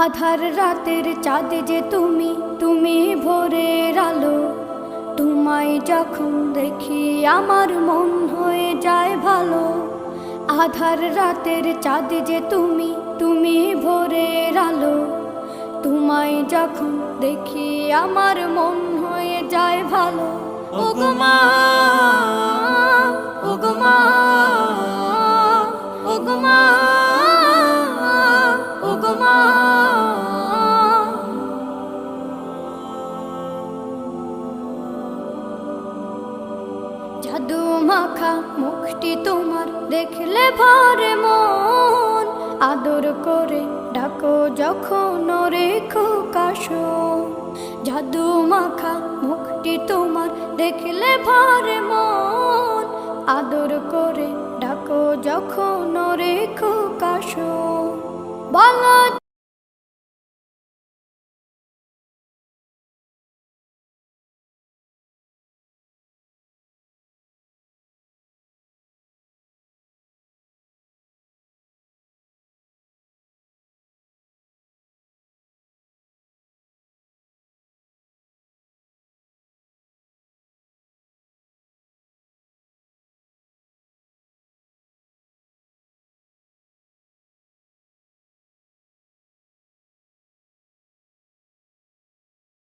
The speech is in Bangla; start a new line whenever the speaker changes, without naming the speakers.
আধার রাতের চাঁদ যে তুমি, তুমি ভোরের আলো। তোমায় যখন দেখি আমার মন হয়ে যায় ভালো। আধার রাতের চাঁদ যে তুমি, তুমি ভোরের আলো। তোমায় যখন দেখি আমার মন হয়ে যায় ভালো। ওগো মা, ওগো মা, ওগো মা, ওগো মা। জাদু মাখা মুখটি তোমার দেখলে ভরে মন। আদর করে ডাকো যখন রেখো কাশন। জাদু মাখা মুখটি তোমার দেখলে ভরে মন। আদর করে ডাকো যখন রেখো কাশন। বলো